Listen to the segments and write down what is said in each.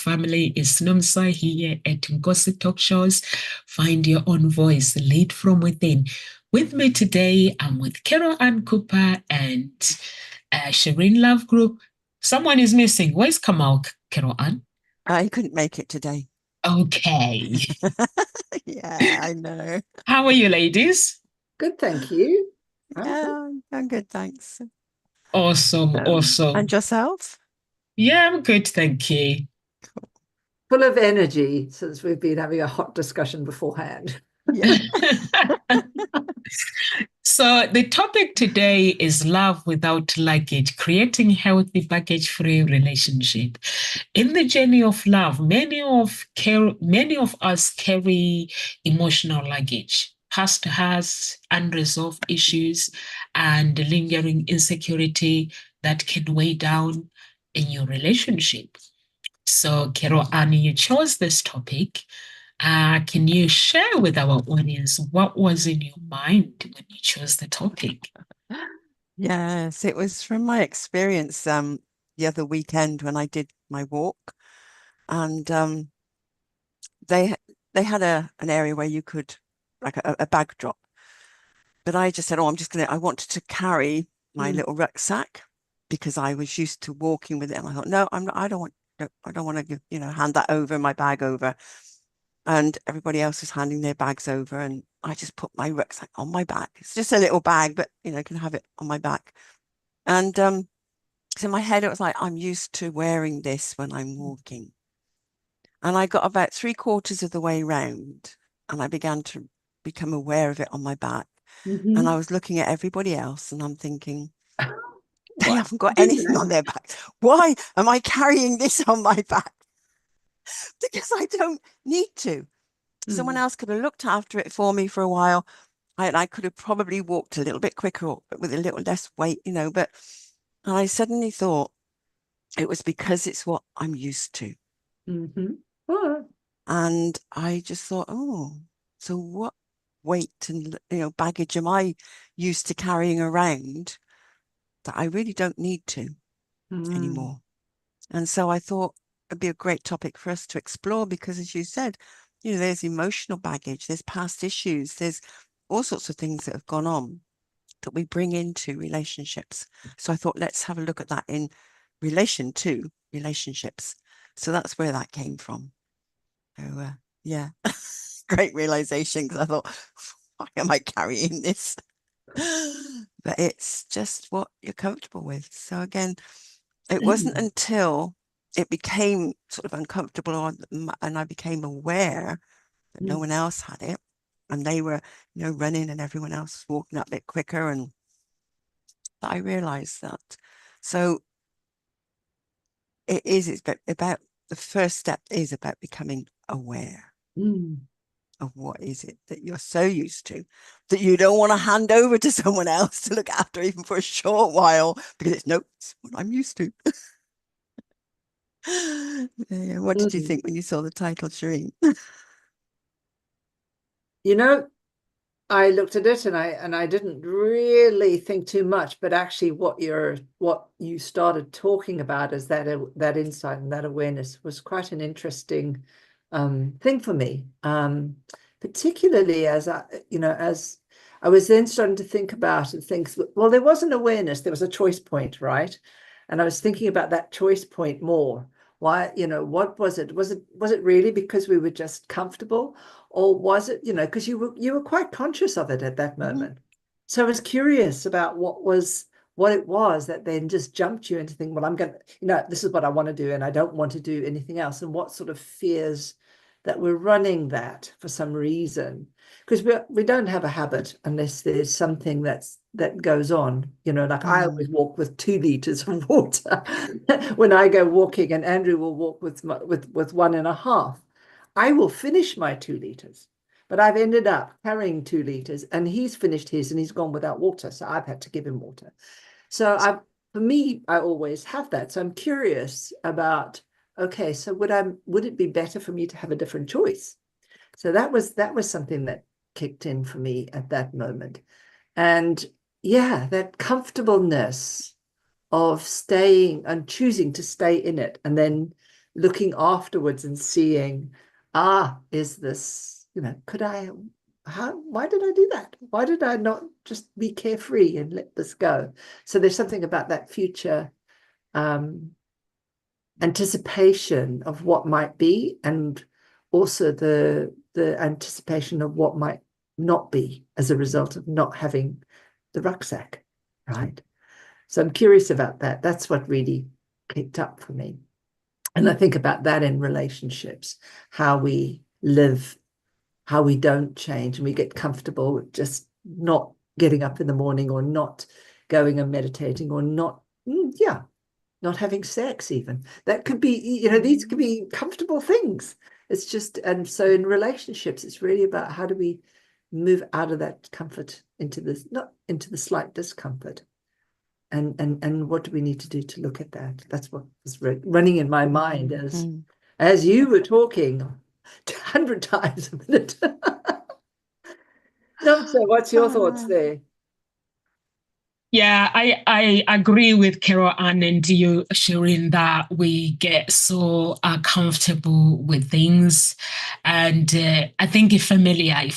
family. It's Nomsa here at Gossip Talk Shows. Find your own voice, lead from within. With me today, I'm with Carol Ann Cooper and Shireen Love Group. Someone is missing. Where's Kamal, Carol Ann? I couldn't make it today. Okay. Yeah, I know. How are you, ladies? Good, thank you. Yeah, I'm good, thanks. Awesome, awesome. And yourself? Yeah, I'm good, thank you. Full of energy since we've been having a hot discussion beforehand. Yeah. So the topic today is love without luggage, creating healthy baggage-free relationship. In the journey of love, many of us carry emotional luggage, past has unresolved issues and lingering insecurity that can weigh down in your relationship. So, Carol Annie, you chose this topic. Can you share with our audience what was in your mind when you chose the topic? Yes, it was from my experience the other weekend when I did my walk, and they they had an area where you could like a bag drop, but I just said, oh, I wanted to carry my little rucksack because I was used to walking with it, and I thought, no, I'm not, I don't want to hand that over, my bag over. And everybody else was handing their bags over, and I just put my rucksack on my back. It's just a little bag, but can have it on my back. And so in my head it was like, I'm used to wearing this when I'm walking. And I got about 3/4 of the way round, and I began to become aware of it on my back. And I was looking at everybody else, and I'm thinking, they haven't got anything on their back. Why am I carrying this on my back? Because I don't need to. Someone else could have looked after it for me for a while. I could have probably walked a little bit quicker or with a little less weight, but I suddenly thought it was because it's what I'm used to. And I just thought, oh, so what weight and baggage am I used to carrying around that I really don't need to anymore? And so I thought it'd be a great topic for us to explore because, as you said, there's emotional baggage, there's past issues, there's all sorts of things that have gone on that we bring into relationships. So I thought, let's have a look at that in relation to relationships. So that's where that came from. So yeah, great realization, because I thought, why am I carrying this? But it's just what you're comfortable with. So again, it wasn't until it became sort of uncomfortable and I became aware that no one else had it, and they were running and everyone else was walking a bit quicker, and I realized that. So it's about the first step is about becoming aware of what is it that you're so used to that you don't want to hand over to someone else to look after even for a short while, because it's what I'm used to. What did you think when you saw the title, Shireen? I looked at it and I didn't really think too much, but actually what you started talking about is that insight and that awareness was quite an interesting thing for me, particularly as I was then starting to think about and think, well, there was an awareness, there was a choice point, right? And I was thinking about that choice point more. Why, what was it? Was it really because we were just comfortable? Or was it, because you were quite conscious of it at that moment. So I was curious about what it was that then just jumped you into thinking, well, I'm going to, this is what I want to do and I don't want to do anything else. And what sort of fears that we're running that for some reason. Because we don't have a habit unless there's something that goes on, like I always walk with 2 liters of water when I go walking, and Andrew will walk with 1.5. I will finish my 2 liters, but I've ended up carrying 2 liters, and he's finished his and he's gone without water. So I've had to give him water. So for me, I always have that. So I'm curious about, okay, so would it be better for me to have a different choice? So that was something that kicked in for me at that moment. And yeah, that comfortableness of staying and choosing to stay in it, and then looking afterwards and seeing, is this, why did I do that? Why did I not just be carefree and let this go? So there's something about that future anticipation of what might be, and also the anticipation of what might not be as a result of not having the rucksack, right? So I'm curious about that. That's what really kicked up for me. And I think about that in relationships, how we live, how we don't change, and we get comfortable with just not getting up in the morning, or not going and meditating, or not having sex even. That could be, these could be comfortable things. It's just, and so in relationships, it's really about how do we move out of that comfort into this, not into the slight discomfort. And what do we need to do to look at that? That's what was running in my mind as you were talking 100 times a minute. No, so what's your thoughts there? Yeah, I agree with Carol Ann and you, Shireen, that we get so comfortable with things. And I think if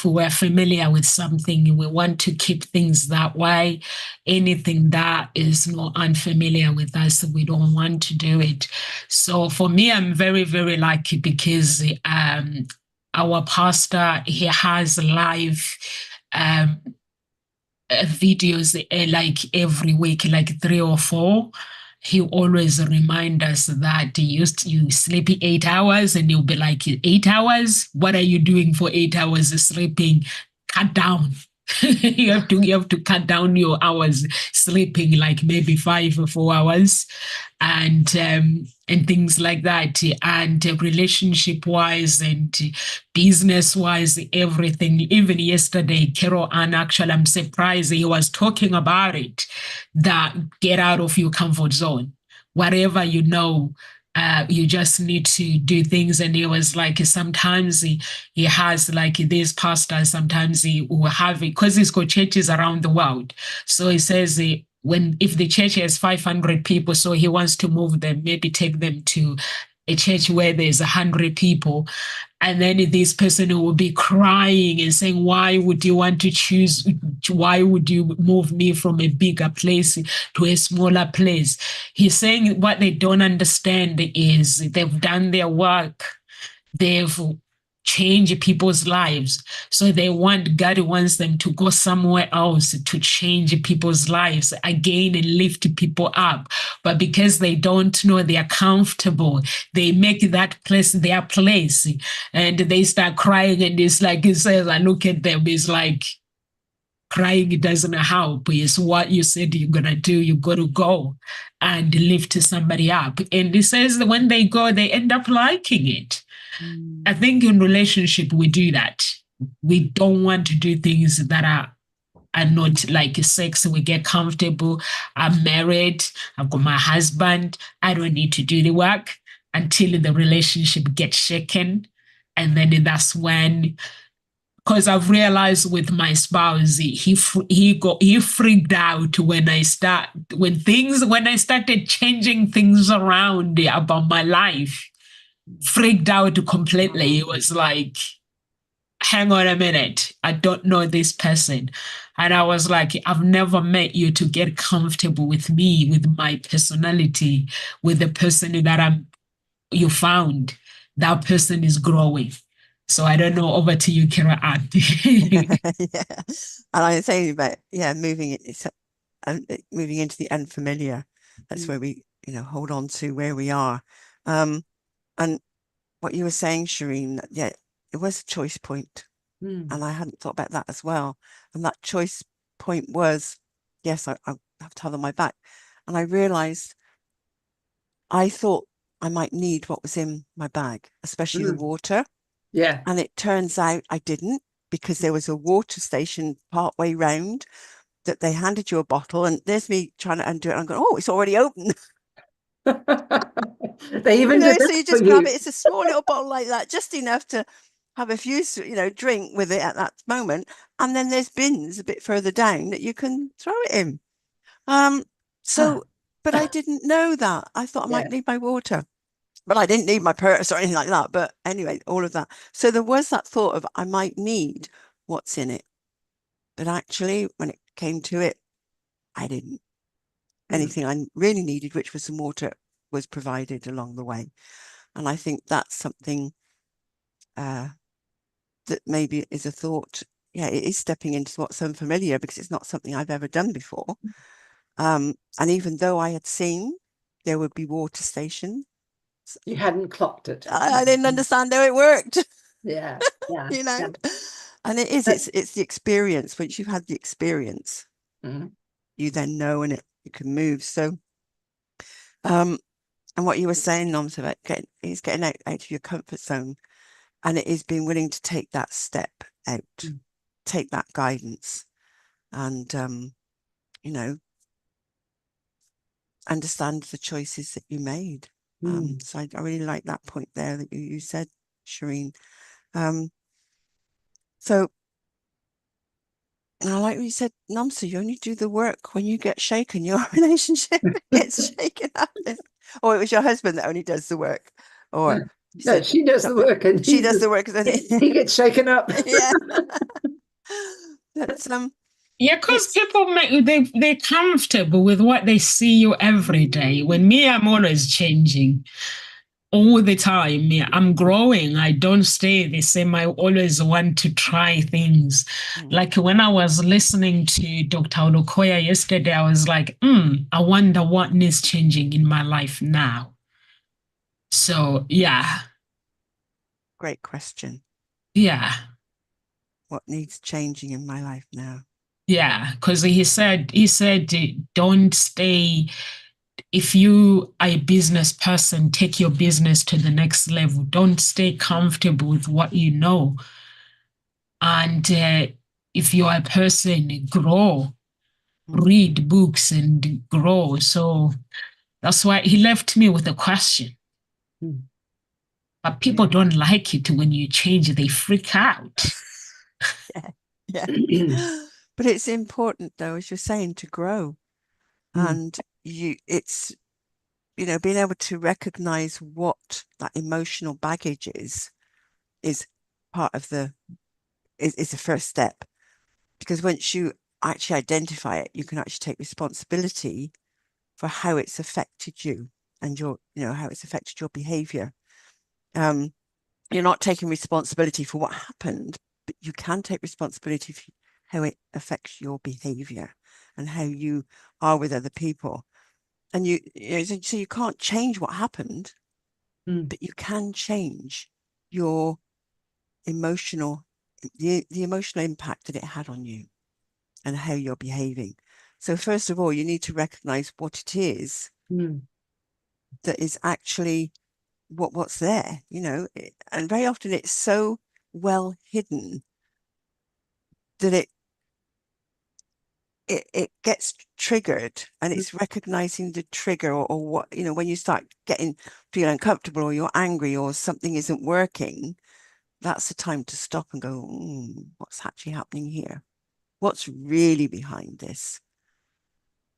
we're familiar with something, we want to keep things that way. Anything that is not unfamiliar with us, we don't want to do it. So for me, I'm very, very lucky because our pastor, he has live videos like every week, like 3 or 4. He always remind us that you sleep 8 hours, and you'll be like, 8 hours? What are you doing for 8 hours sleeping? Cut down. you have to cut down your hours sleeping, like maybe 5 or 4 hours, and things like that, and relationship wise and business wise, everything. Even yesterday, Carol Ann, actually, I'm surprised he was talking about it, that get out of your comfort zone. Whatever you just need to do things. And he was like, sometimes he has like this pastor, sometimes he will have it because he's got churches around the world. So he says, if the church has 500 people, so he wants to move them, maybe take them to a church where there's 100 people. And then this person will be crying and saying, why would you move me from a bigger place to a smaller place? He's saying what they don't understand is they've done their work. They've changed people's lives. So God wants them to go somewhere else to change people's lives again and lift people up. But because they don't know, they are comfortable. They make that place their place, and they start crying. And it's like, it says, I look at them, it's like, crying doesn't help. It's what you said you're going to do. You got to go and lift somebody up. And it says that when they go, they end up liking it. I think in relationship, we do that. We don't want to do things that are not like sex. We get comfortable. I'm married. I've got my husband. I don't need to do the work until the relationship gets shaken. And then that's when, because I've realized with my spouse, he freaked out when I started changing things around about my life. Freaked out completely. It was like, hang on a minute, I don't know this person. And I was like, I've never met you to get comfortable with me, with my personality, with the person that you found. That person is growing. So I don't know, over to you, Kira. Yeah. And I was saying about, moving into the unfamiliar. That's where we, hold on to where we are. And what you were saying, Shireen, it was a choice point. And I hadn't thought about that as well. And that choice point was, yes, I have to have on my back. And I realized I thought I might need what was in my bag, especially the water. Yeah. And it turns out I didn't, because there was a water station partway round that they handed you a bottle, and there's me trying to undo it. And I'm going, oh, it's already open. They even did so that you for just grab you. it. It's a small little bottle like that, just enough to have a few, drink with it at that moment. And then there's bins a bit further down that you can throw it in. But I didn't know that. I thought I might need my water. but I didn't need my purse or anything like that. But anyway, all of that. So there was that thought of I might need what's in it. But actually, when it came to it, I didn't. Anything I really needed, which was some water, was provided along the way. And I think that's something that maybe is a thought. Yeah, it is stepping into what's unfamiliar because it's not something I've ever done before. And even though I had seen there would be water stations, You hadn't clocked it. I didn't understand how it worked. Yeah, yeah. You know, yeah. and it is, But- it's the experience. Once you've had the experience, you then know, and it can move. So, and what you were saying, Noms, about getting out of your comfort zone, and it is being willing to take that step out, take that guidance, and you know, understand the choices that you made. So I really like that point there that you said, Shireen. So, and I like what you said, Namsa, you only do the work when you get shaken. Your relationship gets shaken up. Or it was your husband that only does the work. Or no, she does the work, and she does the work. he gets shaken up. Yeah. But Yeah, because people they're comfortable with what they see you every day. When me, I'm always changing all the time. Yeah, I'm growing. I don't stay the same. I always want to try things. Like when I was listening to Dr. Olukoya yesterday, I was like, I wonder what needs changing in my life now. So yeah. Great question. Yeah. What needs changing in my life now? Yeah, because he said, don't stay. If you are a business person, take your business to the next level. Don't stay comfortable with what you know. And if you are a person, grow, read books and grow. So that's why he left me with a question. But people don't like it when you change, they freak out. Yeah. But it's important, though, as you're saying, to grow. And it's, being able to recognize what that emotional baggage is part of is the first step. Because once you actually identify it, you can actually take responsibility for how it's affected you and how it's affected your behavior. You're not taking responsibility for what happened, but you can take responsibility for how it affects your behavior and how you are with other people. And so you can't change what happened, but you can change your emotional, the emotional impact that it had on you and how you're behaving. So first of all, you need to recognize what it is that is actually what's there, and very often it's so well hidden that it gets triggered, and it's recognizing the trigger or what, when you start feeling uncomfortable or you're angry or something isn't working, that's the time to stop and go, what's actually happening here? What's really behind this?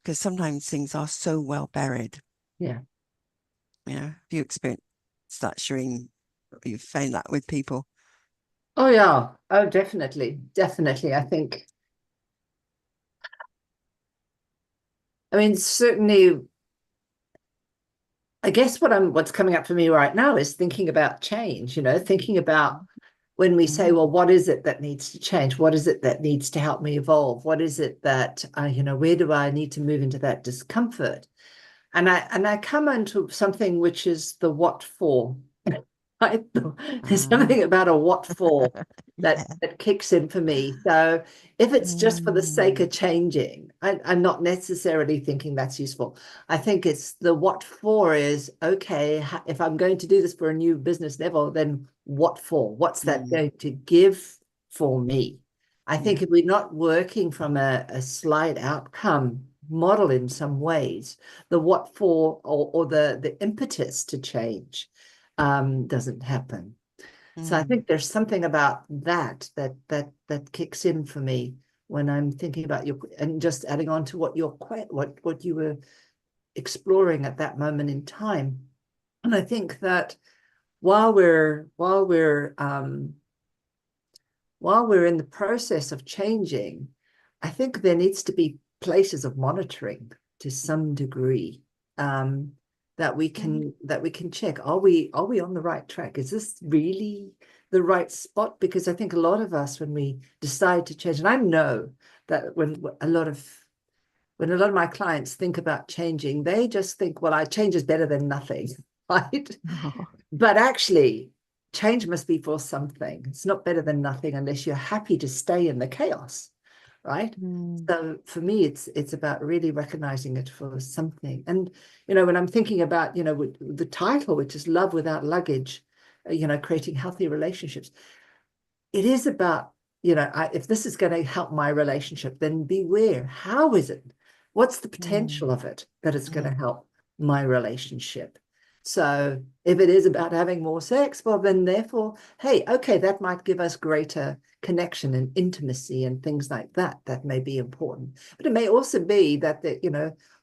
Because sometimes things are so well buried. Yeah. Have you experienced that, Shireen? You've found that with people? Oh yeah. Oh, definitely. Definitely. I think, certainly, I guess what's coming up for me right now is thinking about change, thinking about when we say, well, what is it that needs to change? What is it that needs to help me evolve? What is it that, where do I need to move into that discomfort? And I come into something which is the what for. Right? There's something about a what for that kicks in for me. So if it's just for the sake of changing, I'm not necessarily thinking that's useful. I think it's the what for is, okay, if I'm going to do this for a new business level, then what for? What's that going to give for me? I think if we're not working from a slight outcome model in some ways, the what for or the impetus to change doesn't happen. So I think there's something about that kicks in for me when I'm thinking about and just adding on to what you were exploring at that moment in time. And I think that while we're in the process of changing, I think there needs to be places of monitoring to some degree, that we can check. Are we on the right track? Is this really the right spot? Because I think a lot of us, when we decide to change, and I know that when a lot of my clients think about changing, they just think, well, change is better than nothing, right? Oh. But actually, change must be for something. It's not better than nothing unless you're happy to stay in the chaos, right? So for me, it's about really recognizing it for something. And, when I'm thinking about, the title, which is Love Without Luggage, creating healthy relationships, it is about, if this is going to help my relationship, then beware. How is it? What's the potential of it that it's going to help my relationship? So if it is about having more sex, well, then therefore, hey, okay, that might give us greater connection and intimacy and things like that. That may be important. But it may also be that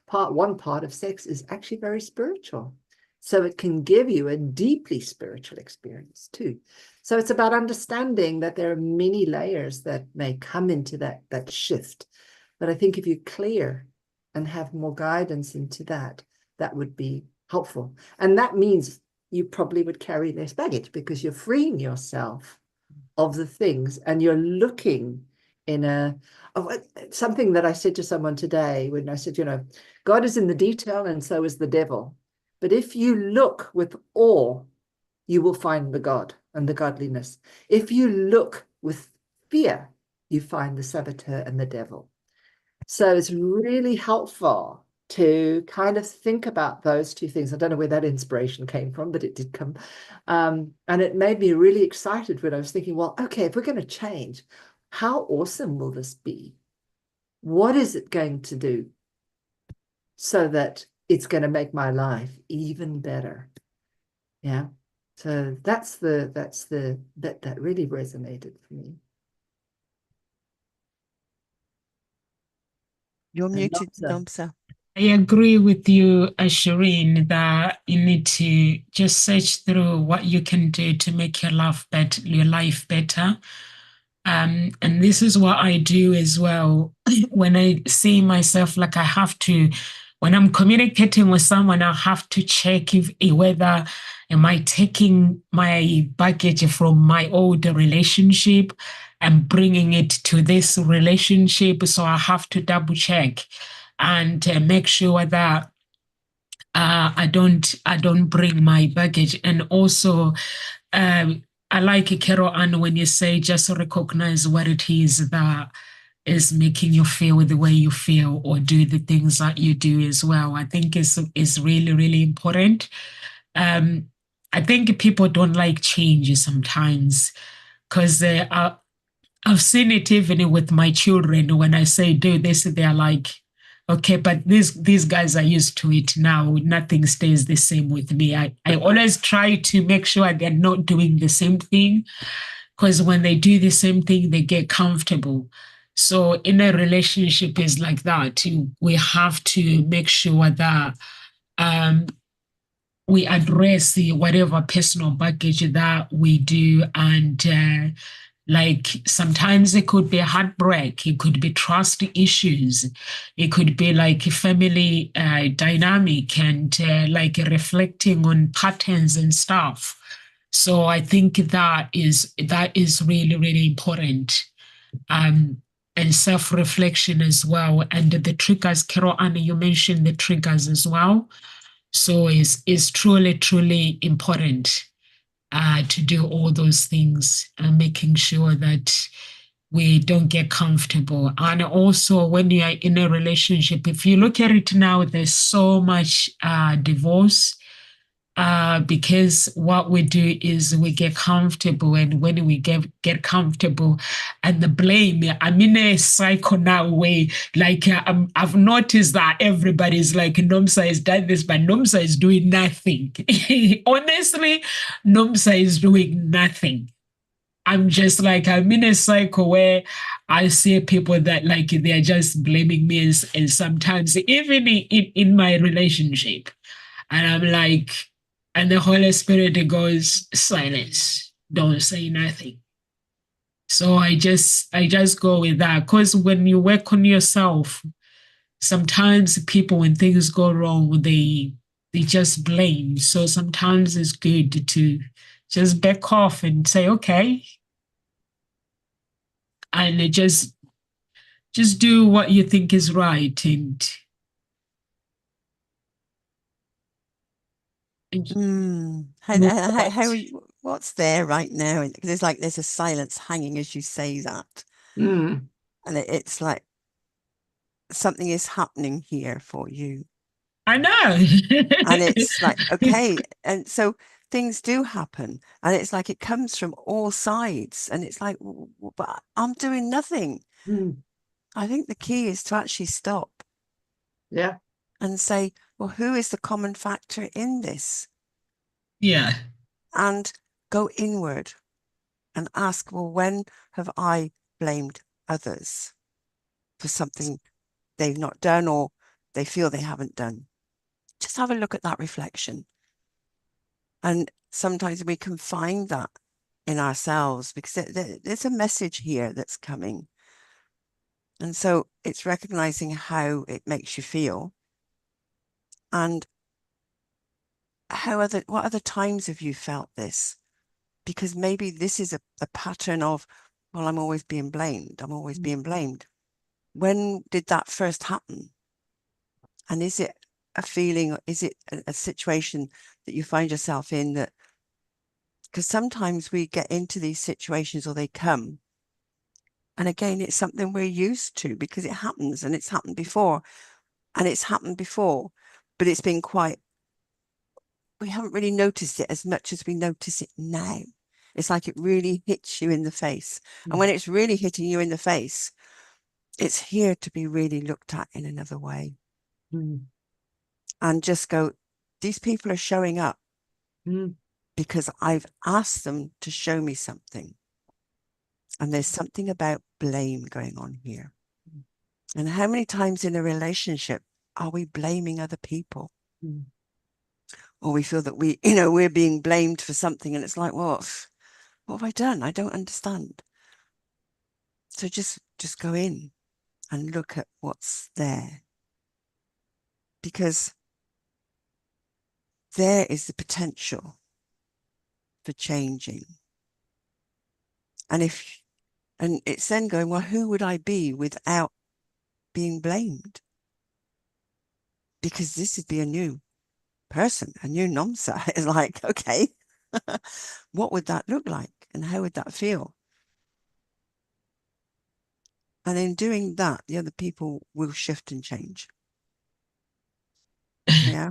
one part of sex is actually very spiritual. So it can give you a deeply spiritual experience too. So it's about understanding that there are many layers that may come into that shift. But I think if you're clear and have more guidance into that, that would be helpful. And that means you probably would carry less baggage because you're freeing yourself of the things and you're looking in something that I said to someone today when I said, God is in the detail and so is the devil. But if you look with awe, you will find the God and the godliness. If you look with fear, you find the saboteur and the devil. So it's really helpful to kind of think about those two things. I don't know where that inspiration came from, but it did come. And it made me really excited when I was thinking, well, okay, if we're going to change, how awesome will this be? What is it going to do so that it's going to make my life even better? Yeah. So that really resonated for me. You're And muted, Nomsa. Nomsa. I agree with you, Shireen, that you need to just search through what you can do to make your life better. And this is what I do as well. When I see myself like I have to, when I'm communicating with someone, I have to check whether am I taking my baggage from my old relationship and bringing it to this relationship. So I have to double check and make sure that I don't bring my baggage. And also, I like Carol Ann when you say just recognize what it is that is making you feel the way you feel, or do the things that you do as well. I think is really, really important. I think people don't like change sometimes because I've seen it even with my children. When I say do this, they're like, okay, but these guys are used to it now. Nothing stays the same with me. I always try to make sure they're not doing the same thing, because when they do the same thing, they get comfortable. So in a relationship is like that. We have to make sure that we address whatever personal baggage that we do. And like sometimes it could be heartbreak, it could be trust issues, it could be like family dynamic, and like reflecting on patterns and stuff. So I think that is really, really important. And self-reflection as well. And the triggers, Carol Ann, you mentioned the triggers as well. So it's truly, truly important to do all those things and making sure that we don't get comfortable. And also, when you are in a relationship, if you look at it now, there's so much divorce because what we do is we get comfortable, and when we get comfortable, and the blame, I'm in a cycle now where like I've noticed that everybody's like, Nomsa has done this, but Nomsa is doing nothing. Honestly, Nomsa is doing nothing. I'm just like, I'm in a cycle where I see people that like they're just blaming me, and sometimes even in my relationship. And I'm like, And the Holy Spirit goes, silence, don't say nothing. So I just go with that, because when you work on yourself, sometimes people, when things go wrong, they just blame. So sometimes it's good to just back off and say, okay, and just do what you think is right. And move how on. what's there right now? Because it's like there's a silence hanging as you say that, Mm. and it's like something is happening here for you, I know. and it's like okay, and so things do happen, and it's like it comes from all sides, and it's like, but I'm doing nothing. Mm. I think the key is to actually stop Yeah. and say, well, who is the common factor in this? Yeah. And go inward and ask, well, when have I blamed others for something they've not done or they feel they haven't done? Just have a look at that reflection. And sometimes we can find that in ourselves, because there's a message here that's coming. And so it's recognizing how it makes you feel, and what other times have you felt this? Because maybe this is a pattern of, well, I'm always being blamed. I'm always being blamed. When did that first happen? And is it a feeling, is it a situation that you find yourself in that, because sometimes we get into these situations or they come, and again, it's something we're used to because it happens, and it's happened before, but it's been quite, we haven't really noticed it as much as we notice it now. It's like it really hits you in the face. And when it's really hitting you in the face, it's here to be really looked at in another way. And just go, these people are showing up because I've asked them to show me something. And there's something about blame going on here. And how many times in a relationship are we blaming other people? Or we feel that we're being blamed for something, and it's like, well, what have I done? I don't understand. So just go in and look at what's there, because there is the potential for changing. And it's then going, well, who would I be without being blamed? Because this would be a new person, a new Nomsa. It's like, okay, what would that look like? And how would that feel? And in doing that, the other people will shift and change. Yeah.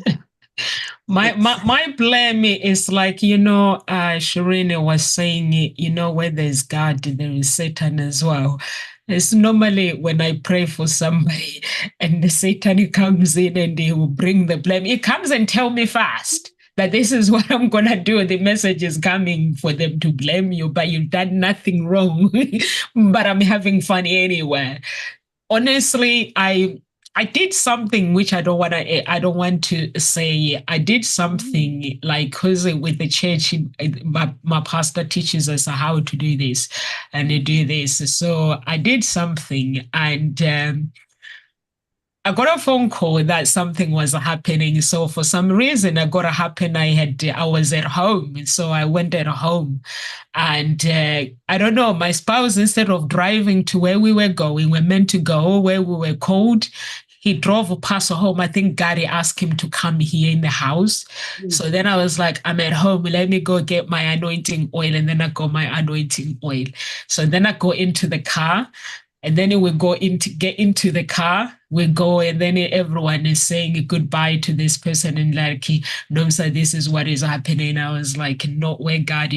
My blame is like, Shireen was saying, where there's God, there is Satan as well. It's normally when I pray for somebody and the Satan comes in and he will bring the blame. He comes and tell me fast that this is what I'm going to do. The message is coming for them to blame you, but you've done nothing wrong. But I'm having fun anyway. Honestly, I did something which I don't want to say. I did something like, because with the church, my pastor teaches us how to do this and to do this. So I did something, and I got a phone call that something was happening. So for some reason, I got a happen. I was at home, so I went at home, and I don't know. My spouse, instead of driving to where we were going, we're meant to go where we were called. He drove past home. I think Gary asked him to come here in the house. So then I was like, I'm at home. Let me go get my anointing oil. And then I got my anointing oil. So then I go into the car. And then we get into the car, we go, and then everyone is saying goodbye to this person. And like, Nomsa, this is what is happening. I was like, not where God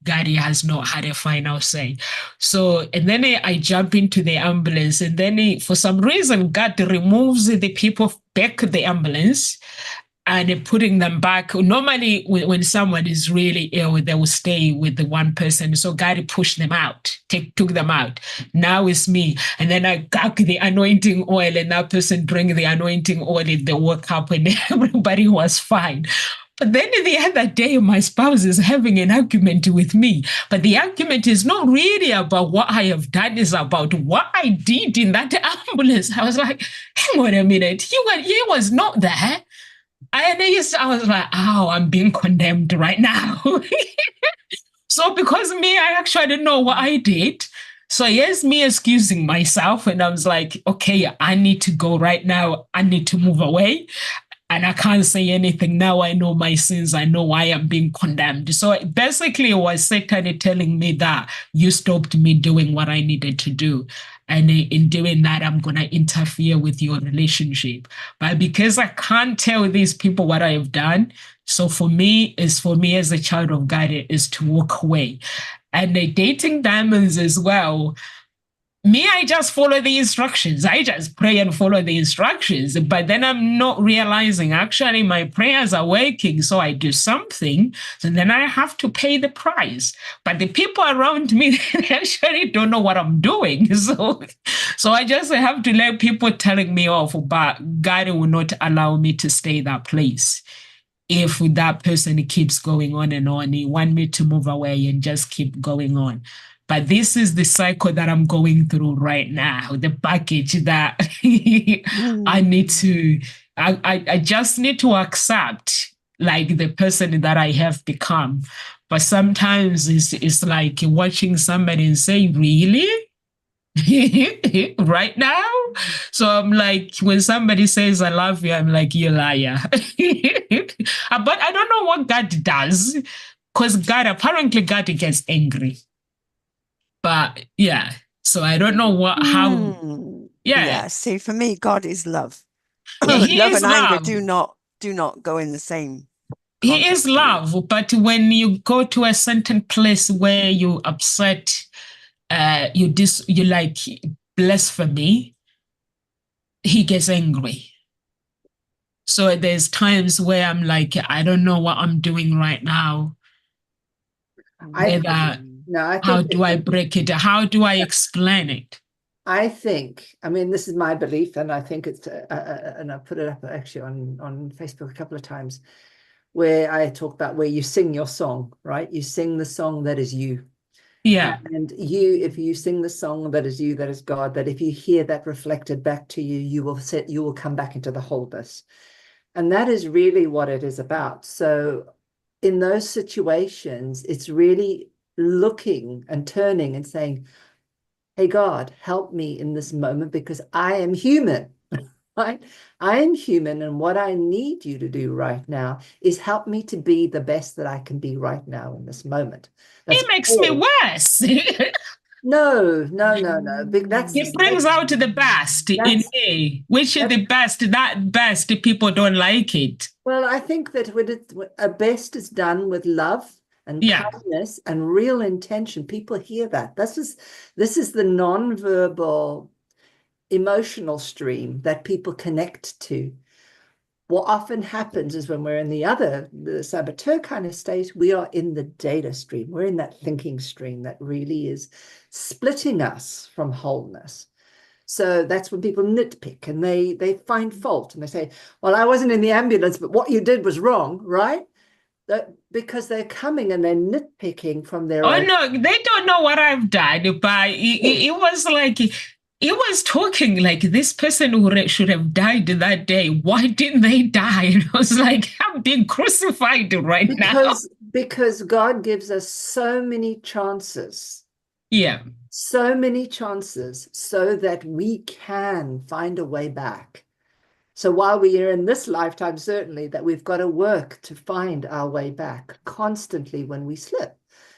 has not had a final say. So, and then I jump into the ambulance, and then for some reason, God removes the people back the ambulance and putting them back. Normally, when someone is really ill, they will stay with the one person. So God pushed them out, took them out. Now it's me. And then I got the anointing oil, and that person drank the anointing oil. They woke up and everybody was fine. But then the other day, my spouse is having an argument with me. But the argument is not really about what I have done, it's about what I did in that ambulance. I was like, hang on a minute, he was not there. And I was like, oh, I'm being condemned right now. So because me, I actually know what I did. So here's me excusing myself. And I was like, okay, I need to go right now. I need to move away. And I can't say anything. Now I know my sins. I know why I'm being condemned. So basically, it was Satan telling me that you stopped me doing what I needed to do. And in doing that, I'm going to interfere with your relationship. But because I can't tell these people what I have done, so for me as a child of God, it is to walk away. And the dating diamonds as well, me, I just follow the instructions. I just pray and follow the instructions. But then I'm not realizing actually my prayers are working. So I do something. So then I have to pay the price. But the people around me, they actually don't know what I'm doing. So I just have to let people telling me off. But God will not allow me to stay that place. If that person keeps going on and on, he want me to move away and just keep going on. But this is the cycle that I'm going through right now, the package that I need to, I just need to accept like the person that I have become. But sometimes it's like watching somebody and say, really? Right now? So I'm like, when somebody says I love you, I'm like, you liar. But I don't know what God does, because apparently God gets angry. But yeah, so I don't know how. Yeah, see, for me, God is love. Yeah, he Love is and anger love. do not go in the same He is context for me. love, but when you go to a certain place where you upset, you like blasphemy, he gets angry. So there's times where I'm like, I don't know what I'm doing right now. How do I break it? How do I explain it? I think, I mean, this is my belief, and I think it's, and I put it up actually on Facebook a couple of times, where I talk about where you sing your song, right? You sing the song that is you. Yeah. And if you sing the song that is you, that is God, that if you hear that reflected back to you, you will come back into the wholeness. And that is really what it is about. So in those situations, it's really looking and turning and saying, hey, God, help me in this moment because I am human, right? I am human. And what I need you to do right now is help me to be the best that I can be right now in this moment. It makes me worse. No. It brings out the best in me, which is the best. That best, people don't like it. Well, I think that when a best is done with love and kindness and real intention, people hear that. This is the non-verbal emotional stream that people connect to. What often happens is when we're in the saboteur kind of state, we are in the data stream. We're in that thinking stream that really is splitting us from wholeness. So that's when people nitpick and they find fault and they say, well, I wasn't in the ambulance, but what you did was wrong, right? Because they're coming and they're nitpicking from their own. No, they don't know what I've done, but it was like, it was talking like this person who should have died that day. Why didn't they die? And I was like, I'm being crucified right now. Because God gives us so many chances. Yeah. So many chances so that we can find a way back. So while we are in this lifetime, certainly that we've got to work to find our way back constantly when we slip.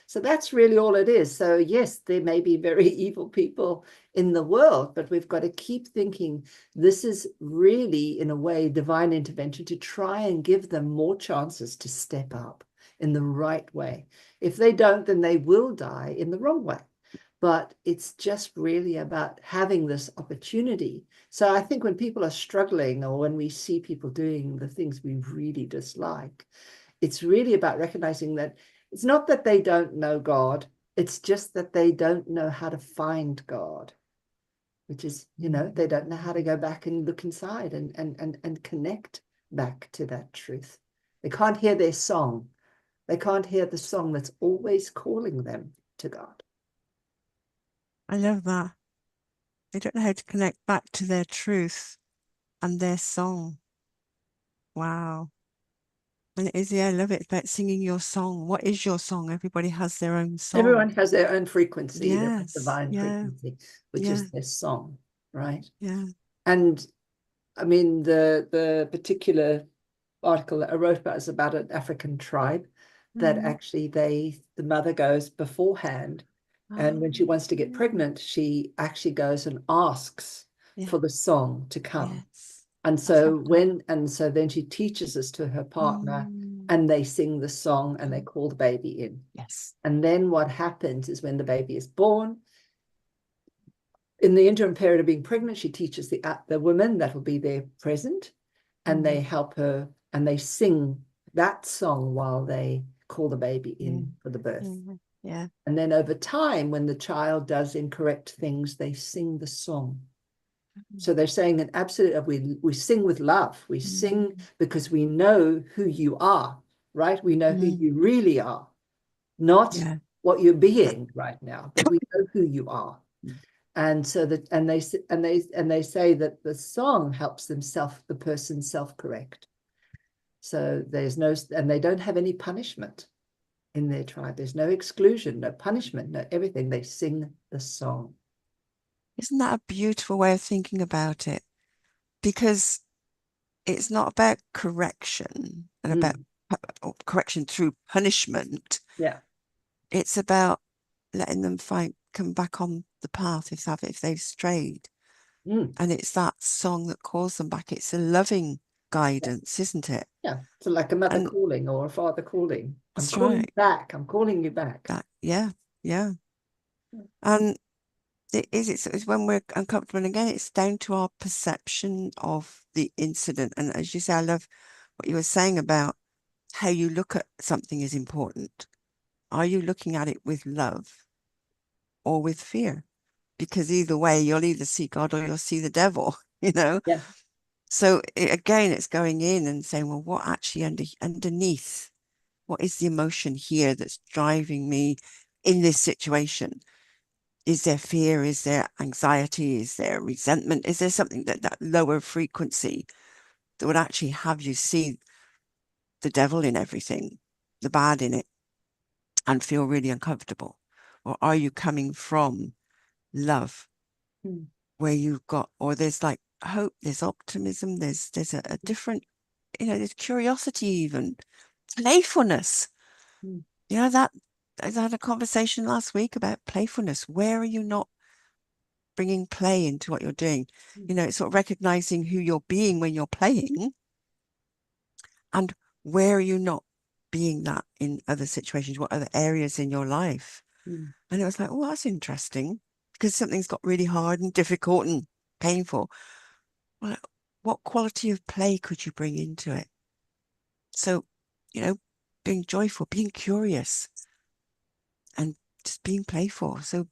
So that's really all it is. So yes, there may be very evil people in the world, but we've got to keep thinking this is really, in a way, divine intervention to try and give them more chances to step up in the right way. If they don't, then they will die in the wrong way. But it's just really about having this opportunity. So I think when people are struggling or when we see people doing the things we really dislike, it's really about recognizing that it's not that they don't know God, it's just that they don't know how to find God, which is, they don't know how to go back and look inside and connect back to that truth. They can't hear their song. They can't hear the song that's always calling them to God. I love that. They don't know how to connect back to their truth and their song. Wow. And it is, yeah, I love it. It's about singing your song. What is your song? Everybody has their own song. Everyone has their own frequency, their own Yes. divine Yeah. frequency, which Yeah. is their song, right? Yeah. And I mean, the particular article that I wrote about is about an African tribe that actually the mother goes beforehand, and when she wants to get pregnant, she actually goes and asks for the song to come. Yes. And so then she teaches this to her partner, and they sing the song and they call the baby in. Yes. And then what happens is when the baby is born, in the interim period of being pregnant, she teaches the women that will be there present, and they help her and they sing that song while they call the baby in for the birth. Yeah. And then over time, when the child does incorrect things, they sing the song. So they're saying that absolutely, we sing with love. We sing because we know who you are, right? We know who you really are, not what you're being right now, but we know who you are. And so that, and they say that the song helps them the person self-correct. So there's no, and they don't have any punishment in their tribe. There's no exclusion, no punishment, no everything. They sing the song. Isn't that a beautiful way of thinking about it? Because it's not about correction and about correction through punishment. Yeah. It's about letting them come back on the path if they've strayed. And it's that song that calls them back. It's a loving guidance, isn't it? Yeah. So like a mother calling or a father calling. I'm calling you back. I'm calling you back. Yeah. Yeah. And it's when we're uncomfortable. And again, it's down to our perception of the incident. And as you say, I love what you were saying about how you look at something is important. Are you looking at it with love or with fear? Because either way, you'll either see God or you'll see the devil, you know? Yeah. So again, it's going in and saying, well, what actually underneath, what is the emotion here that's driving me in this situation? Is there fear? Is there anxiety? Is there resentment? Is there something that lower frequency that would actually have you see the devil in everything, the bad in it, and feel really uncomfortable? Or are you coming from love, where you've got, or there's like hope, there's optimism, there's a different, there's curiosity, even playfulness. That I had a conversation last week about playfulness. Where are you not bringing play into what you're doing? It's sort of recognizing who you're being when you're playing, and where are you not being that in other situations? What other areas in your life? And it was like, oh, that's interesting, because something's got really hard and difficult and painful. Well, what quality of play could you bring into it? So, being joyful, being curious, and just being playful. So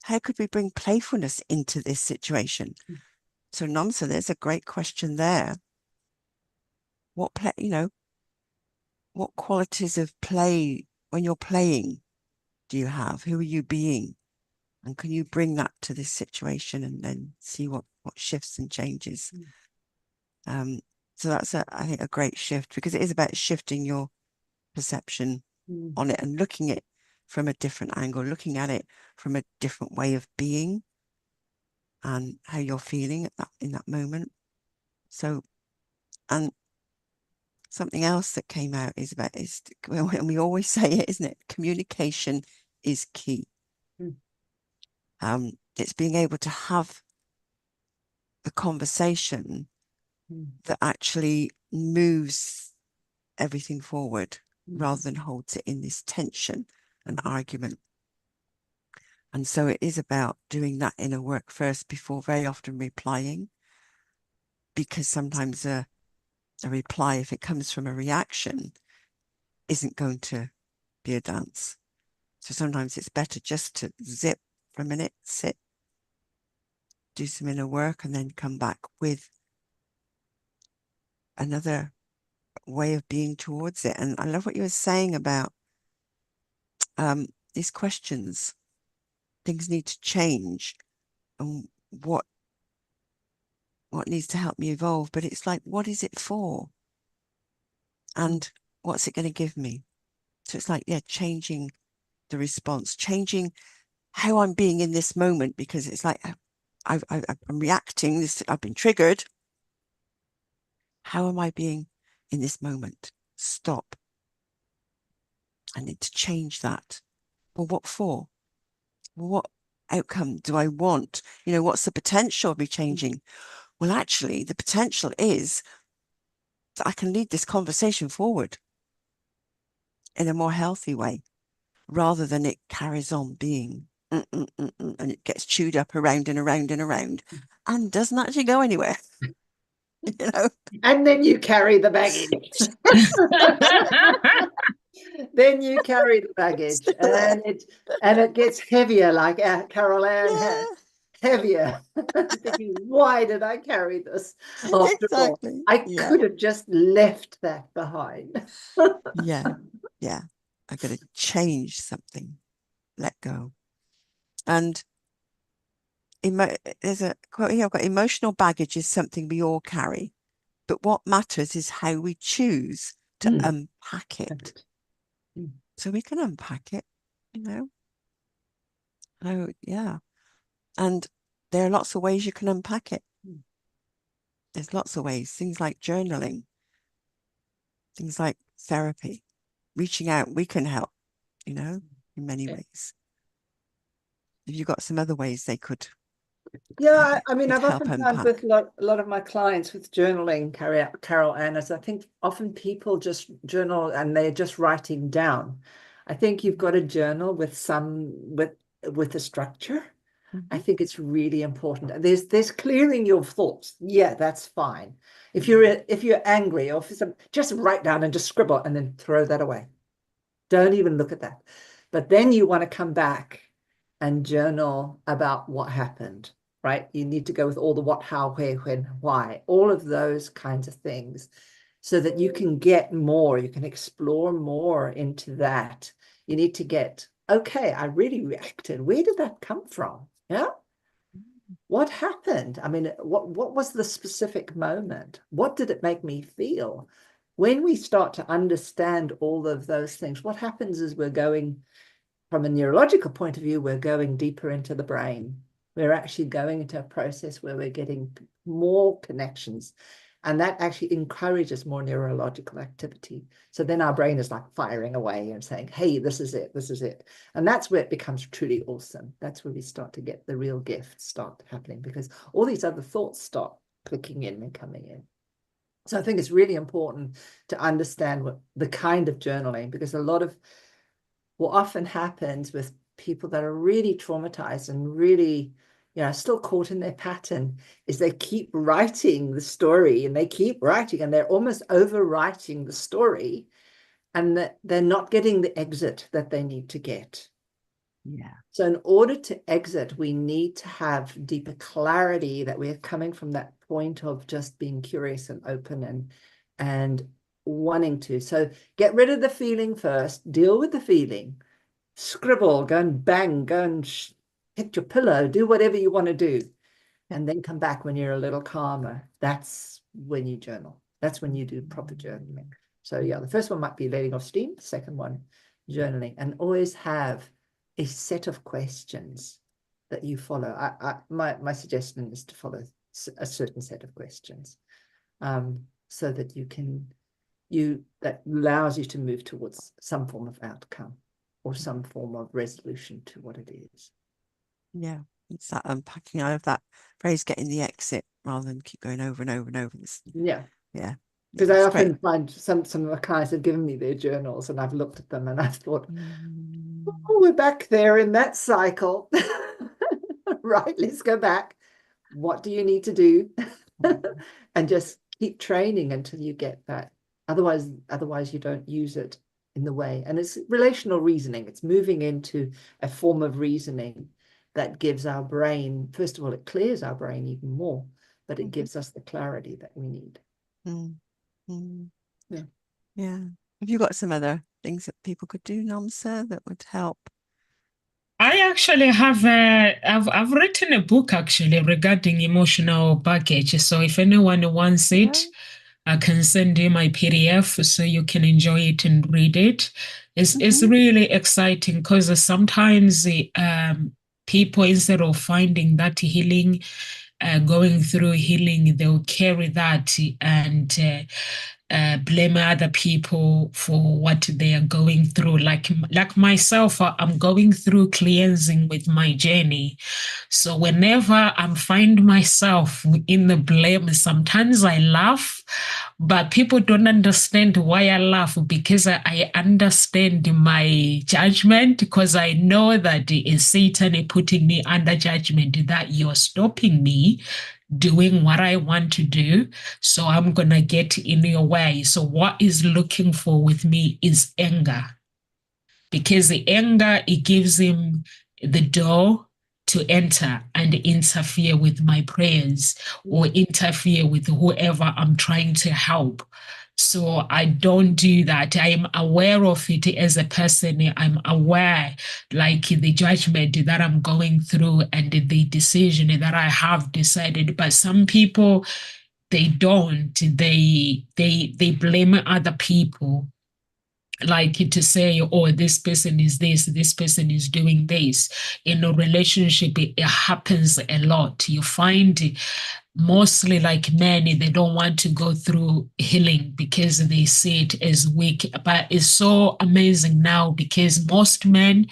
how could we bring playfulness into this situation? So Namsa, there's a great question there. What what qualities of play when you're playing do you have? Who are you being? And can you bring that to this situation and then see what shifts and changes? So that's I think a great shift, because it is about shifting your perception on it and looking at it from a different angle, looking at it from a different way of being and how you're feeling in that moment. So, and something else that came out and we always say it, isn't it? Communication is key. It's being able to have the conversation that actually moves everything forward rather than holds it in this tension and argument. And so it is about doing that inner work first before very often replying, because sometimes a reply, if it comes from a reaction, isn't going to be a dance. So sometimes it's better just to zip for a minute, sit, do some inner work, and then come back with another way of being towards it. And I love what you were saying about these questions. Things need to change, and what needs to help me evolve. But it's like, what is it for? And what's it going to give me? So it's like, yeah, changing the response, changing how I'm being in this moment, because it's like I'm reacting. I've been triggered. How am I being in this moment? Stop. I need to change that. Well, what for? What outcome do I want? What's the potential of me changing? Well, actually, the potential is that I can lead this conversation forward in a more healthy way, rather than it carries on being and it gets chewed up around and around and around and doesn't actually go anywhere. And then you carry the baggage. Then you carry the baggage, and it gets heavier, like Carol Ann had. Heavier. Thinking, why did I carry this? After all, I could have just left that behind. Yeah. I got to change something, let go. And there's a quote here I've got: emotional baggage is something we all carry, but what matters is how we choose to unpack it. So we can unpack it, Oh, yeah. And there are lots of ways you can unpack it. There's lots of ways. Things like journaling, things like therapy, reaching out. We can help, in many ways. Have you got some other ways they could? Yeah, I mean, I've help often found unpack. with a lot of my clients with journaling, Carol Ann, as I think often people just journal and they're just writing down. I think you've got to journal with a structure. I think it's really important. There's clearing your thoughts. Yeah, that's fine. If you're angry, or just write down and just scribble and then throw that away. Don't even look at that. But then you want to come back and journal about what happened, right? You need to go with all the what, how, where, when, why, all of those kinds of things, so that you can get more, you can explore more into that. You need to get, okay, I really reacted. Where did that come from? Yeah. What happened? I mean, what was the specific moment? What did it make me feel? When we start to understand all of those things, what happens is we're going, from a neurological point of view, we're going deeper into the brain. We're actually going into a process where we're getting more connections. And that actually encourages more neurological activity. So then our brain is like firing away and saying, hey, this is it, this is it. And that's where it becomes truly awesome. That's where we start to get the real gifts start happening, because all these other thoughts start clicking in and coming in. So I think it's really important to understand what the kind of journaling, because a lot of what often happens with people that are really traumatized and really, still caught in their pattern, is they keep writing the story, and they keep writing, and they're almost overwriting the story, and that they're not getting the exit that they need to get. Yeah. So in order to exit, we need to have deeper clarity that we're coming from that point of just being curious and open and wanting to. So get rid of the feeling first, deal with the feeling, scribble, go and bang, go and hit your pillow, do whatever you want to do, and then come back when you're a little calmer. That's when you journal. That's when you do proper journaling. So yeah, the first one might be letting off steam, the second one, journaling, and always have a set of questions that you follow. My suggestion is to follow a certain set of questions, so that that allows you to move towards some form of outcome or some form of resolution to what it is. Yeah, it's that unpacking. I love that phrase, getting the exit, rather than keep going over and over and over. Yeah. Because I often find some of the clients have given me their journals, and I've looked at them and I've thought, oh, we're back there in that cycle. Right, let's go back. What do you need to do? And just keep training until you get that. Otherwise you don't use it in the way. And it's relational reasoning. It's moving into a form of reasoning that gives our brain, first of all, it clears our brain even more, but it gives us the clarity that we need. Yeah. Have you got some other things that people could do, Namsa, that would help? I actually have I've written a book actually regarding emotional baggage. So if anyone wants it, I can send you my PDF so you can enjoy it and read it. It's really exciting because sometimes people, instead of finding that healing, going through healing, they'll carry that and blame other people for what they are going through. Like myself, I'm going through cleansing with my journey. So whenever I find myself in the blame, sometimes I laugh, but people don't understand why I laugh, because I understand my judgment, because I know that it's Satan putting me under judgment, that you're stopping me doing what I want to do. So I'm going to get in your way. So what is looking for with me is anger, because the anger, it gives him the door to enter and interfere with my prayers or interfere with whoever I'm trying to help. So I don't do that. I am aware of it as a person. I'm aware, like the judgment that I'm going through and the decision that I have decided. But some people, they don't. They blame other people, like to say, oh, this person is this person is doing this. In a relationship, it happens a lot. You find mostly like men, they don't want to go through healing because they see it as weak. But it's so amazing now, because most men,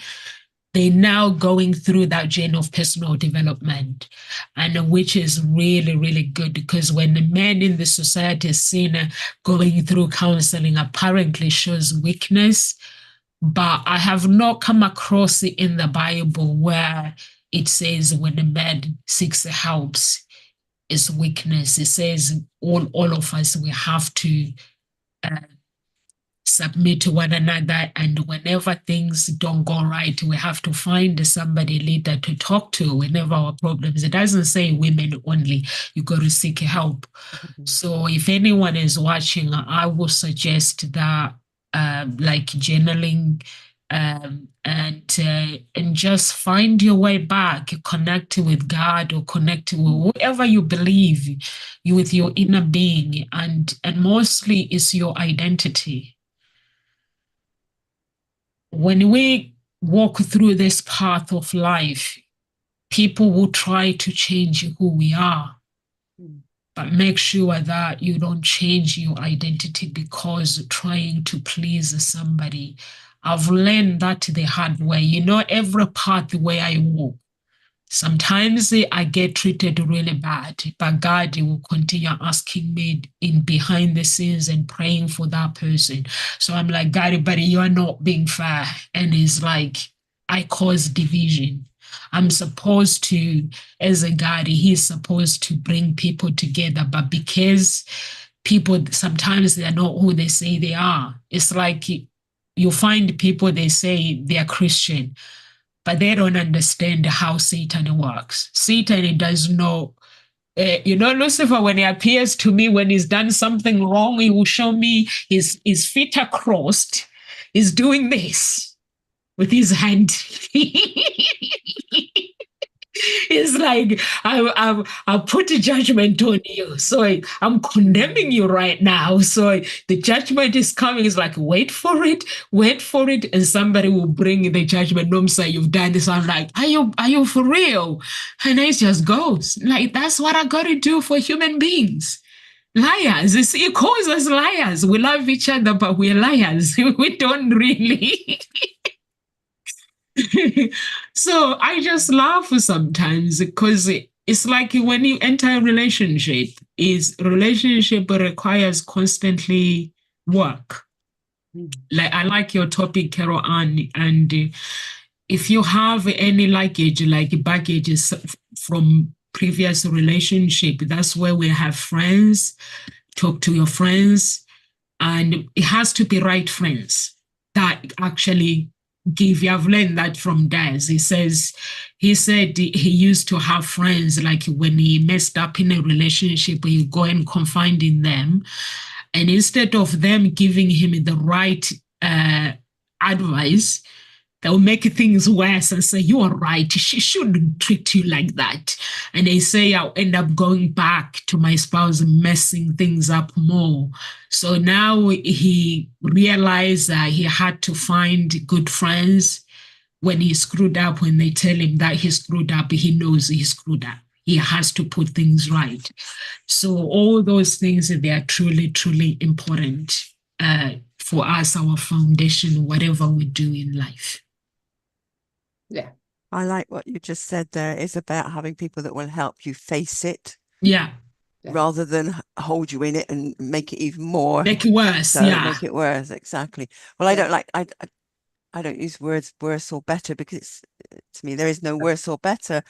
they're now going through that journey of personal development, and which is really, really good, because when the men in the society is seen going through counseling, apparently shows weakness. But I have not come across it in the Bible where it says when a man seeks help, it's weakness. It says all of us, we have to uh, submit to one another, and whenever things don't go right, we have to find somebody leader to talk to whenever our problems. It doesn't say women only, you got to seek help. So if anyone is watching, I would suggest that like journaling, and just find your way back, connect with God or connect with whoever you believe, you with your inner being, and mostly it's your identity. When we walk through this path of life, people will try to change who we are. But make sure that you don't change your identity because trying to please somebody. I've learned that the hard way. You know, every path where I walk, sometimes I get treated really bad, but God will continue asking me in behind the scenes and praying for that person. So I'm like, God, but you're not being fair. And it's like, I cause division. I'm supposed to, as a God, he's supposed to bring people together. But because people, sometimes they're not who they say they are, it's like you find people, they say they're Christian, but they don't understand how Satan works. Satan does not, Lucifer, when he appears to me, when he's done something wrong, he will show me his feet are crossed. He's doing this with his hand. It's like, I put a judgment on you. So I'm condemning you right now. So the judgment is coming. It's like, wait for it. And somebody will bring the judgment. No, say you've done this. I'm like, are you for real? And it just goes. Like, that's what I got to do for human beings. Liars. It calls us liars. We love each other, but we're liars. We don't really. So I just laugh sometimes, because it's like when you enter a relationship, relationship requires constantly work. Like, I like your topic, Carol Ann, and if you have any luggage, like baggages from previous relationship, that's where we have friends. Talk to your friends, and it has to be right friends that actually give you. I've learned that from Daz. He said he used to have friends, like when he messed up in a relationship, he go and confide in them, And instead of them giving him the right advice, they'll make things worse and say, you are right, she shouldn't treat you like that. And they say, I'll end up going back to my spouse and messing things up more. So now he realized that he had to find good friends. When he screwed up, when they tell him that he screwed up, he knows he screwed up. He has to put things right. So all those things, they are truly, truly important for us, our foundation, whatever we do in life. Yeah. I like what you just said there. It's about having people that will help you face it. Yeah. Rather than hold you in it and make it even more. Make it worse, so yeah. Make it worse, exactly. Well, I don't like, I don't use words worse or better, because to me, there is no worse or better.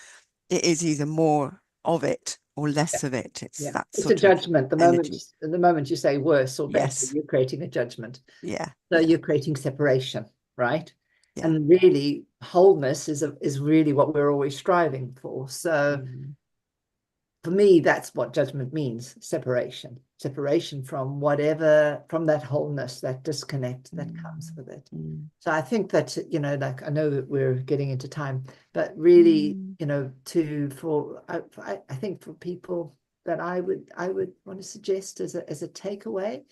It is either more of it or less of it. It's that it's sort a judgment. The energy. moment you say worse or better, Yes. you're creating a judgment. Yeah. So you're creating separation, right? Yeah. And really, wholeness is really what we're always striving for. So for me, that's what judgment means: separation from whatever, from that wholeness, that disconnect that comes with it. So I think that, you know, like, I know that we're getting into time, but really, you know, I think for people that I would want to suggest as a takeaway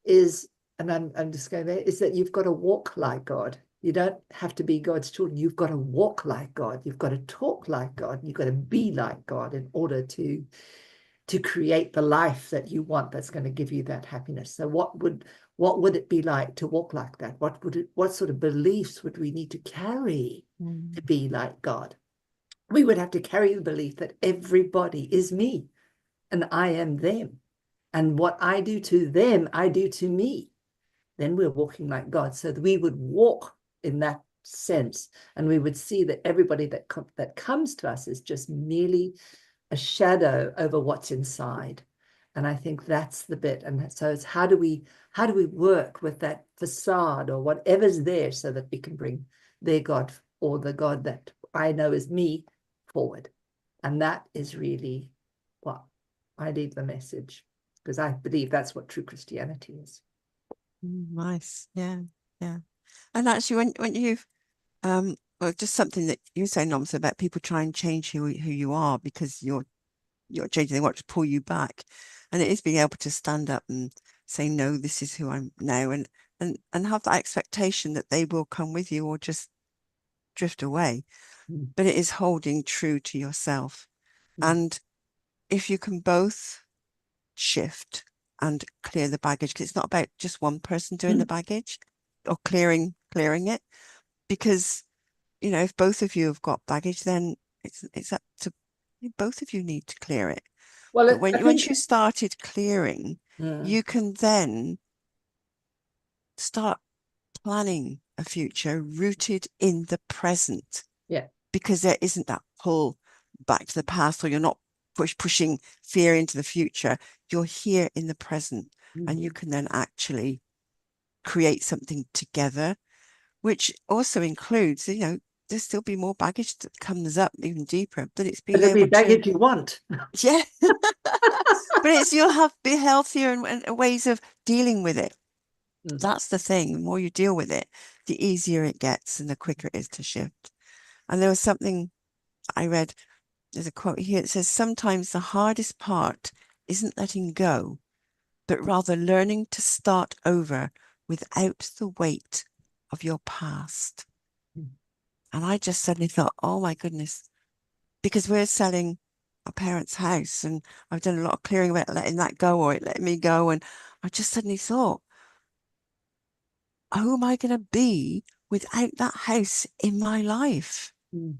is, and I'm just going there, is that you've got to walk like God. You don't have to be God's children. You've got to walk like God. You've got to talk like God. You've got to be like God in order to create the life that you want, that's going to give you that happiness. So what would it be like to walk like that? What sort of beliefs would we need to carry to be like God? We would have to carry the belief that everybody is me and I am them. And what I do to them, I do to me. Then we're walking like God. So that we would walk in that sense, and we would see that everybody that comes to us is just merely a shadow over what's inside. And I think that's the bit. And so it's how do we work with that facade or whatever's there, so that we can bring their God, or the God that I know is me, forward. And that is really what I leave the message, because I believe that's what true Christianity is. Nice. Yeah. And actually, when you've well, just something that you say, Noms, about people try and change who you are because you're changing, they want to pull you back, and it is being able to stand up and say, no, this is who I'm now, and have that expectation that they will come with you or just drift away. But it is holding true to yourself. And if you can both shift and clear the baggage, because it's not about just one person doing the baggage or clearing it, because, you know, if both of you have got baggage, then it's up to both of you need to clear it. Well, but once you started clearing, you can then start planning a future rooted in the present. Yeah. Because there isn't that pull back to the past, or you're not pushing fear into the future. You're here in the present, and you can then actually create something together, which also includes, you know, there'll still be more baggage that comes up even deeper, but it's being able to baggage you want. Yeah. But you'll be healthier and ways of dealing with it. That's the thing. The more you deal with it, the easier it gets and the quicker it is to shift. And there was something I read, there's a quote here. It says, sometimes the hardest part isn't letting go, but rather learning to start over without the weight of your past. And I just suddenly thought, oh my goodness, because we're selling our parents' house, and I've done a lot of clearing about letting that go, or it letting me go. And I just suddenly thought, who am I going to be without that house in my life? And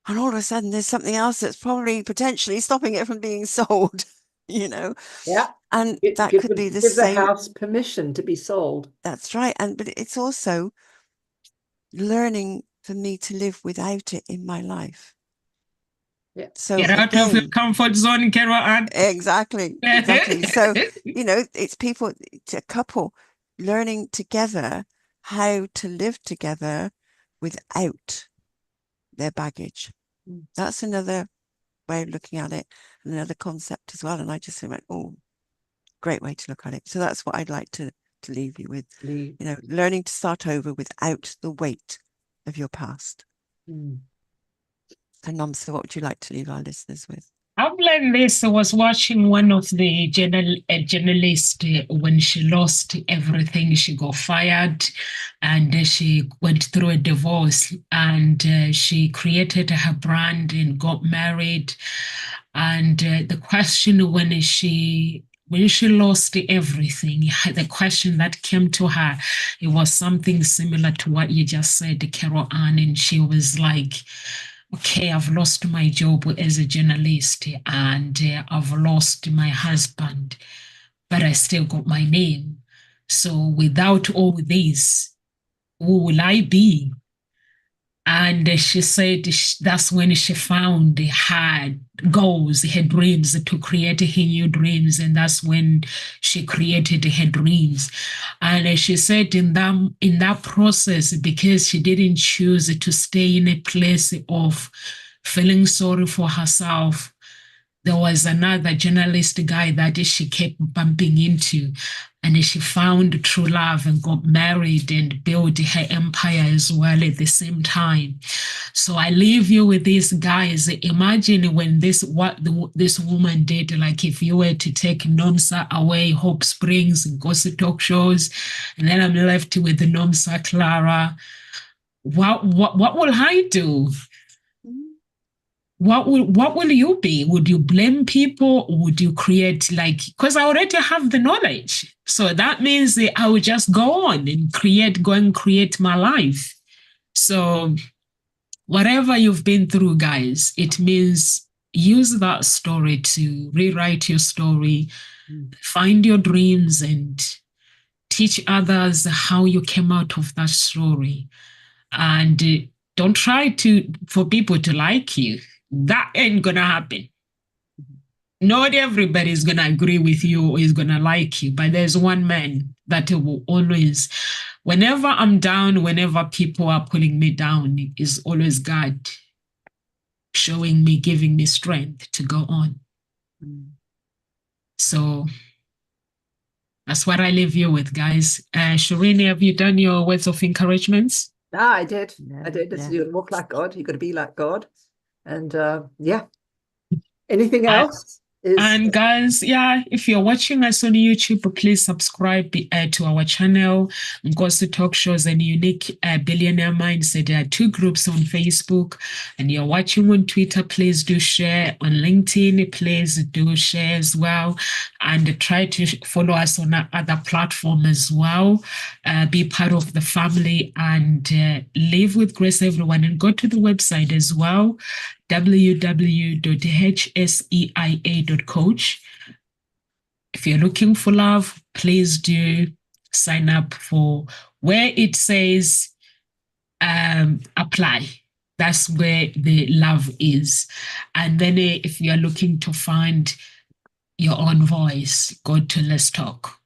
all of a sudden there's something else that's probably potentially stopping it from being sold, you know? Yeah. And that could be the give same. the house permission to be sold. That's right. But it's also learning for me to live without it in my life. Yeah. So get out of your comfort zone, Carol. Exactly. So, you know, it's people, it's a couple learning together how to live together without their baggage. That's another way of looking at it, and another concept as well. And I just went, oh, Great way to look at it. So that's what I'd like to leave you with. Leave. You know, learning to start over without the weight of your past. Mm. And Namsa, what would you like to leave our listeners with? I've learned this. I was watching one of the journalists when she lost everything. She got fired and she went through a divorce, and she created her brand and got married. And the question when she lost everything, the question that came to her, it was something similar to what you just said, Carol Ann. And she was like, okay, I've lost my job as a journalist, and I've lost my husband, but I still got my name. So without all this, who will I be? And she said that's when she found her goals, her dreams, to create her new dreams. And that's when she created her dreams. And she said in that process, because she didn't choose to stay in a place of feeling sorry for herself, there was another journalist guy that she kept bumping into, and she found true love and got married and built her empire as well at the same time. So I leave you with these guys. Imagine when this woman did. Like if you were to take Nomsa away, Hope Springs, gossip talk shows, and then I'm left with Nomsa Clara. What will I do? What will you be? Would you blame people, or would you create, like, because I already have the knowledge. So that means I will just go on and go and create my life. So whatever you've been through, guys, it means use that story to rewrite your story, find your dreams, and teach others how you came out of that story. And don't try for people to like you. That ain't gonna happen. Not everybody is gonna agree with you or is gonna like you, but there's one man that will always, whenever I'm down, whenever people are pulling me down, is always God showing me, giving me strength to go on. So that's what I leave you with, guys. Shireen, have you done your words of encouragements? Ah, I did. Yeah, I did. yeah. You walk like God. You got to be like God. And yeah. Anything else? And guys, yeah, if you're watching us on YouTube, please subscribe to our channel, Gossip Talk Shows and Unique Billionaire Mindset. There are 2 groups on Facebook, and you're watching on Twitter, please do share. On LinkedIn, please do share as well, and try to follow us on our other platform as well. Be part of the family, and live with grace, everyone. And go to the website as well, www.hseia.coach. If you're looking for love, please do sign up for where it says apply. That's where the love is. And then if you're looking to find your own voice, go to Let's Talk.